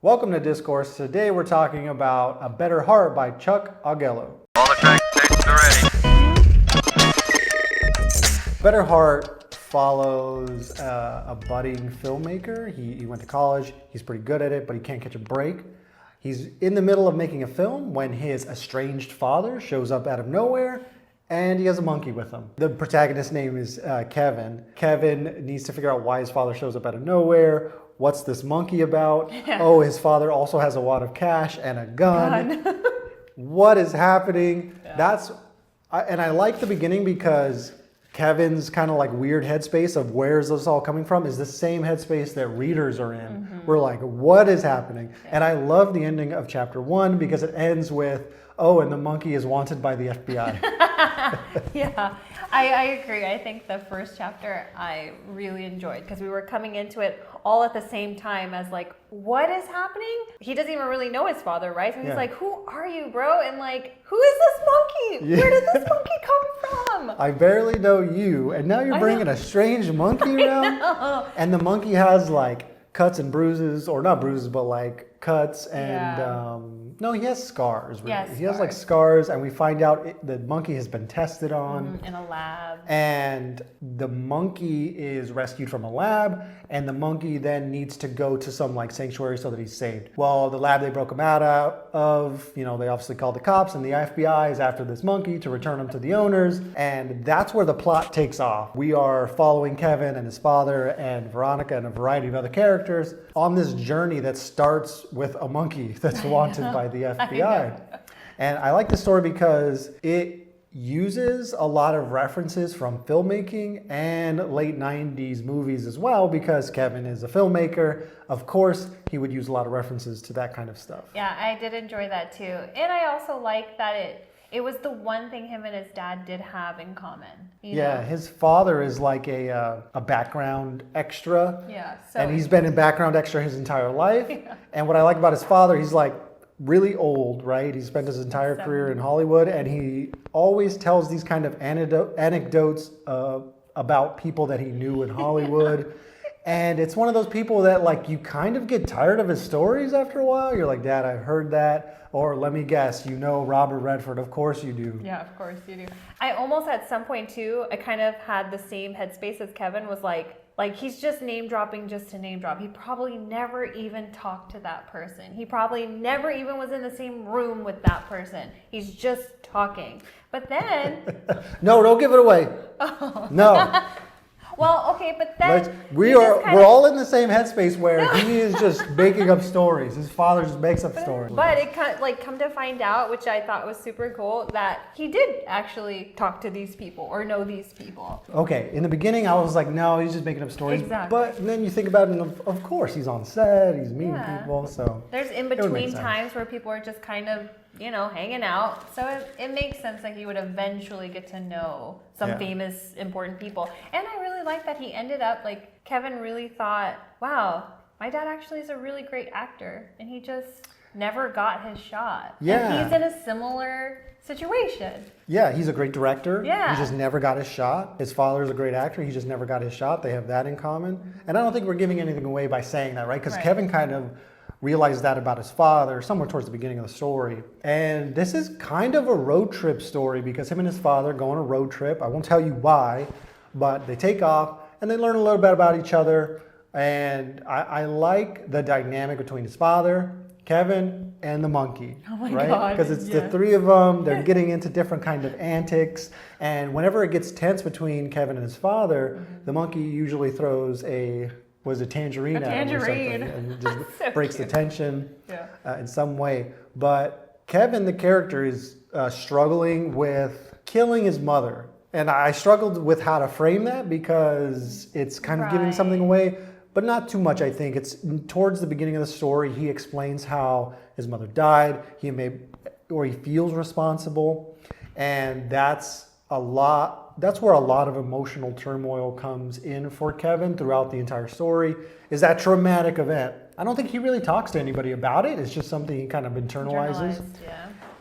Welcome to Discourse. Today we're talking about A Better Heart by Chuck Augello. All the tanks are ready. Better Heart follows a budding filmmaker. He went to college. He's pretty good at it, but he can't catch a break. He's in the middle of making a film when his estranged father shows up out of nowhere, and he has a monkey with him. The protagonist's name is Kevin. Kevin needs to figure out why his father shows up out of nowhere. What's this monkey about? Yeah. Oh, his father also has a wad of cash and a gun. What is happening? Yeah. And I like the beginning because Kevin's kind of like weird headspace of where's this all coming from is the same headspace that readers are in. Mm-hmm. We're like, what is happening? Yeah. And I love the ending of chapter 1 because it ends with, oh, and the monkey is wanted by the FBI. Yeah, I agree. I think the first chapter I really enjoyed because we were coming into it all at the same time as like, what is happening? He doesn't even really know his father, right? So he's like, who are you, bro? And like, who is this monkey? Yeah. Where did this monkey come from? I barely know you, and now you're bringing a strange monkey around? And the monkey has like cuts and bruises, or not bruises, but like cuts and no, he has scars. Really. Yes, he has like scars, and we find out the monkey has been tested on in a lab. And the monkey is rescued from a lab, and the monkey then needs to go to some like sanctuary so that he's saved. Well, the lab they broke him out of, they obviously called the cops, and the FBI is after this monkey to return him to the owners, and that's where the plot takes off. We are following Kevin and his father and Veronica and a variety of other characters on this journey that starts with a monkey that's wanted by the FBI. And I like the story because it uses a lot of references from filmmaking and late 90s movies as well, because Kevin is a filmmaker. Of course, he would use a lot of references to that kind of stuff. Yeah, I did enjoy that too. And I also like that it was the one thing him and his dad did have in common. You know? His father is like a background extra. Yeah. And he's been in background extra his entire life. Yeah. And what I like about his father, he's like really old, right? He spent his entire career in Hollywood, and he always tells these kind of anecdotes about people that he knew in Hollywood. And it's one of those people that like you kind of get tired of his stories after a while. You're like, Dad, I've heard that. Or let me guess, Robert Redford. Of course you do. Yeah, of course you do. I almost at some point too, I kind of had the same headspace as Kevin was like he's just name dropping just to name drop. He probably never even talked to that person. He probably never even was in the same room with that person. He's just talking. But then... No, don't give it away. Oh. No. Well, okay, but then we're all in the same headspace where he is just making up stories. His father just makes up stories. But it kind of come to find out, which I thought was super cool, that he did actually talk to these people or know these people. Okay, in the beginning I was like, no, he's just making up stories. Exactly. But then you think about it, and of course he's on set, he's meeting people, so there's in between times where people are just kind of hanging out. So it makes sense that he would eventually get to know some famous, important people. And I really like that he ended up, Kevin really thought, wow, my dad actually is a really great actor. And he just never got his shot. Yeah. And he's in a similar situation. Yeah, he's a great director. Yeah. He just never got his shot. His father's a great actor. He just never got his shot. They have that in common. Mm-hmm. And I don't think we're giving anything away by saying that, right? Because Kevin kind of realized that about his father somewhere towards the beginning of the story. And this is kind of a road trip story because him and his father go on a road trip. I won't tell you why, but they take off and they learn a little bit about each other. And I like the dynamic between his father, Kevin, and the monkey. Oh my God. Because it's the three of them. They're getting into different kind of antics. And whenever it gets tense between Kevin and his father, the monkey usually throws a tangerine at him or something, and it just so breaks the tension in some way. But Kevin, the character, is struggling with killing his mother. And I struggled with how to frame that because it's kind of giving something away, but not too much, I think. It's towards the beginning of the story, he explains how his mother died, he feels responsible, and that's where a lot of emotional turmoil comes in for Kevin throughout the entire story, is that traumatic event. I don't think he really talks to anybody about it. It's just something he kind of internalizes.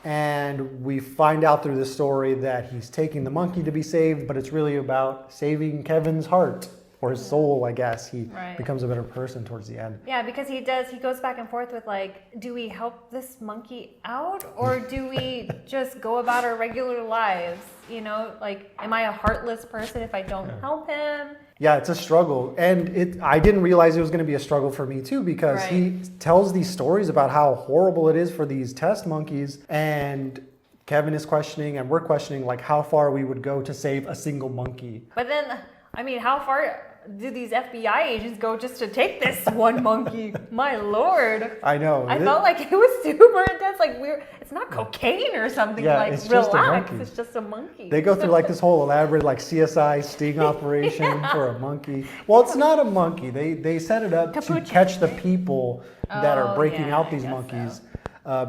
And we find out through the story that he's taking the monkey to be saved, but it's really about saving Kevin's heart. or his soul, I guess. He Right. becomes a better person towards the end. Yeah, because he goes back and forth with like, do we help this monkey out or do we just go about our regular lives? You know, like, am I a heartless person if I don't help him? Yeah, it's a struggle. And I didn't realize it was going to be a struggle for me too, because he tells these stories about how horrible it is for these test monkeys. And Kevin is questioning and we're questioning like how far we would go to save a single monkey. But then, I mean, how far do these FBI agents go just to take this one monkey? My Lord. I know. I felt like it was super intense. Like it's not cocaine or something. Yeah, like it's just a relax. monkey. It's just a monkey. They go through like this whole elaborate like CSI sting operation for a monkey. Well, it's not a monkey. They set it up Capuchin, to catch the right? people that are breaking out these I guess monkeys.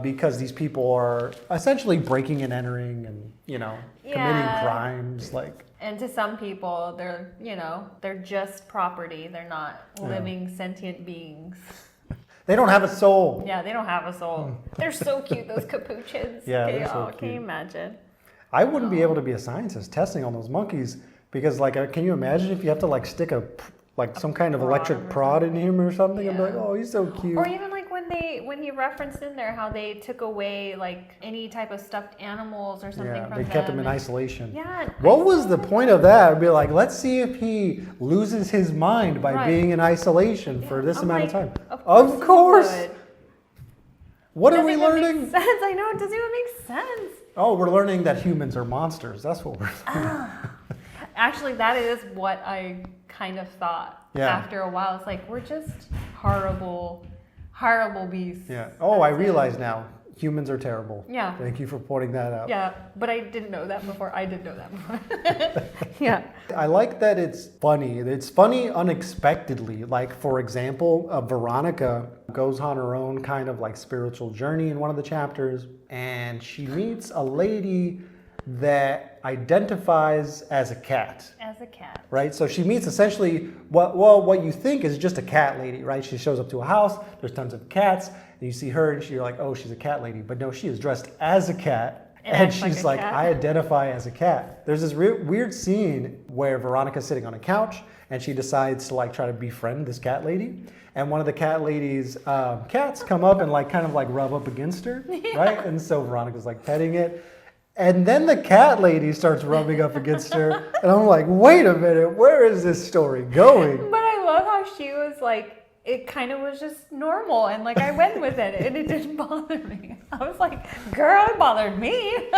Because these people are essentially breaking and entering and, committing crimes. And to some people, they're just property. They're not living sentient beings. They don't have a soul. Yeah, they don't have a soul. They're so cute, those capuchins. Yeah, they're so cute. Can you imagine? I wouldn't be able to be a scientist testing on those monkeys because, can you imagine if you have to stick some kind of electric prod in him or something? Yeah. And be like, oh, he's so cute. Or even when he referenced in there how they took away any type of stuffed animals or something from them. They kept him in isolation. Yeah. What was the point of that? I'd be like, let's see if he loses his mind by being in isolation for this amount of time. Of course. What are we learning? Make sense. I know, it doesn't even make sense. Oh, we're learning that humans are monsters. That's what we're learning. Actually, that is what I kind of thought after a while. It's like, we're just horrible beasts. Yeah. Oh, I realize now. Humans are terrible. Yeah. Thank you for pointing that out. Yeah, but I didn't know that before. Yeah. I like that it's funny. It's funny unexpectedly. Like, for example, Veronica goes on her own kind of spiritual journey in one of the chapters, and she meets a lady that identifies as a cat. As a cat. Right? So she meets essentially what you think is just a cat lady, right? She shows up to a house, there's tons of cats, and you see her and you're like, oh, she's a cat lady. But no, she is dressed as a cat. And she's like, I identify as a cat. There's this weird scene where Veronica's sitting on a couch and she decides to try to befriend this cat lady. And one of the cat lady's cats come up and kind of rub up against her, right? And so Veronica's petting it. And then the cat lady starts rubbing up against her. And I'm like, wait a minute, where is this story going? But I love how she was it kind of was just normal. And I went with it and it didn't bother me. I was like, girl, it bothered me.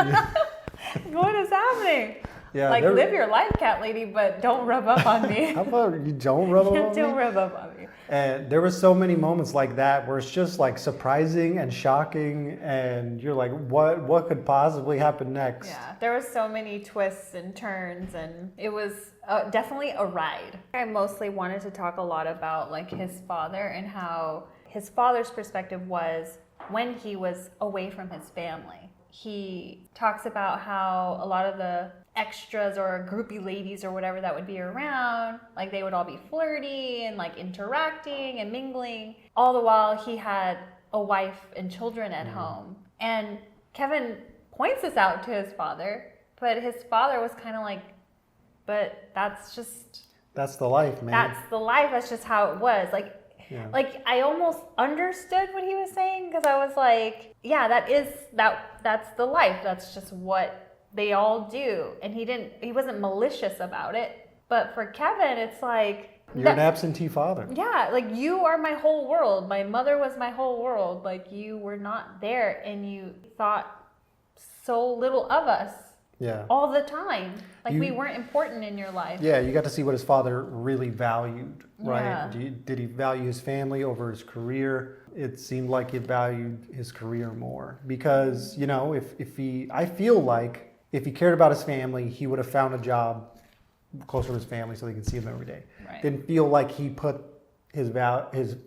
What is happening? Yeah, live your life, cat lady, but don't rub up on me. How about you don't rub up on me? Don't rub up on me. And there were so many moments like that where it's just surprising and shocking, and you're like, what could possibly happen next? Yeah, there were so many twists and turns, and it was definitely a ride. I mostly wanted to talk a lot about his father and how his father's perspective was when he was away from his family. He talks about how a lot of the extras or groupie ladies or whatever that would be around, they would all be flirty and interacting and mingling, all the while he had a wife and children at home. And Kevin points this out to his father, but his father was kind of but that's the life, man. That's the life. That's just how it was. I almost understood what he was saying because I was like, yeah, that's the life. That's just what they all do. And he wasn't malicious about it. But for Kevin, it's you're an absentee father. Yeah, you are my whole world. My mother was my whole world. You were not there and you thought so little of us. Yeah. All the time. We weren't important in your life. Yeah, you got to see what his father really valued, right? Yeah. Did he value his family over his career? It seemed like he valued his career more because, I feel like if he cared about his family, he would have found a job closer to his family so they could see him every day. Right. Didn't feel like he put his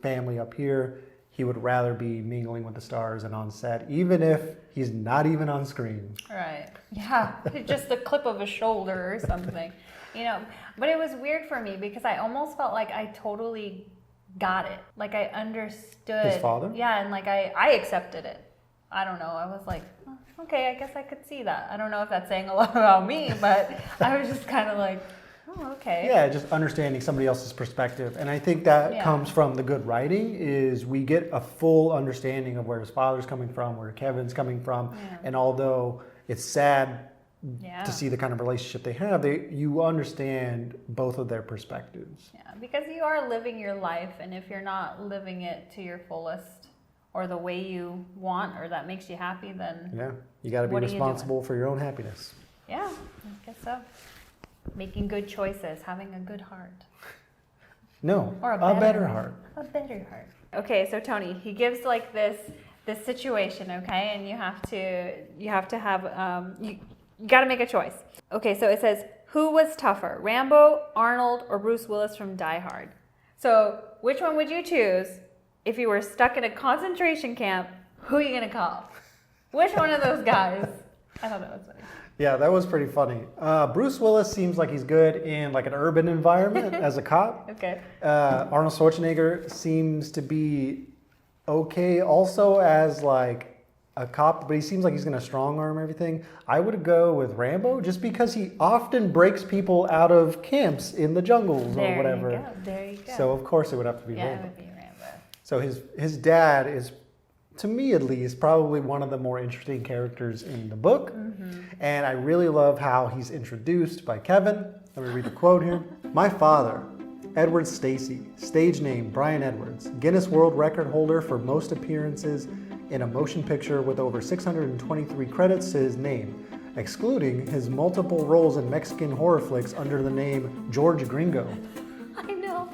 family up here. He would rather be mingling with the stars and on set, even if he's not even on screen. Right. Yeah. Just the clip of a shoulder or something. But it was weird for me because I almost felt like I totally got it. I understood. His father? Yeah, and I accepted it. I don't know. I was like, oh, okay, I guess I could see that. I don't know if that's saying a lot about me, but I was just kind of Oh, okay. Yeah, just understanding somebody else's perspective. And I think that Yeah. comes from the good writing is we get a full understanding of where his father's coming from, where Kevin's coming from. Yeah. And although it's sad Yeah. to see the kind of relationship they have, you understand both of their perspectives. Yeah, because you are living your life, and if you're not living it to your fullest or the way you want or that makes you happy, then Yeah, you got to be What are you responsible for your own happiness. yeah, I guess so. Making good choices, having a good heart. No, Or a better heart. A better heart. Okay, so Tony, he gives like this situation, okay, and you have to have you got to make a choice. Okay, so it says, who was tougher, Rambo, Arnold, or Bruce Willis from Die Hard? So which one would you choose if you were stuck in a concentration camp? Who are you gonna call? Which one of those guys? I thought that was funny. Yeah, that was pretty funny. Bruce Willis seems like he's good in like an urban environment as a cop. Okay. Arnold Schwarzenegger seems to be okay also as like a cop, but he seems like he's going to strong arm everything. I would go with Rambo just because he often breaks people out of camps in the jungles or whatever. There you go. So of course it would have to be yeah, Rambo. it would be Rambo. So his dad is, to me at least, probably one of the more interesting characters in the book. Mm-hmm. And I really love how he's introduced by Kevin. Let me read the quote here. My father, Edward Stacey, stage name Brian Edwards, Guinness World Record holder for most appearances in a motion picture with over 623 credits to his name, excluding his multiple roles in Mexican horror flicks under the name George Gringo. I know.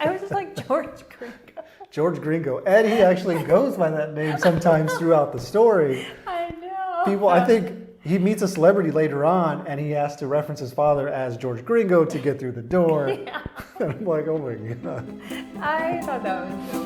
I was just like, George Gringo. George Gringo. And he actually goes by that name sometimes throughout the story. I know. People, I think he meets a celebrity later on and he has to reference his father as George Gringo to get through the door. Yeah. And I'm like, oh my God. I thought that was so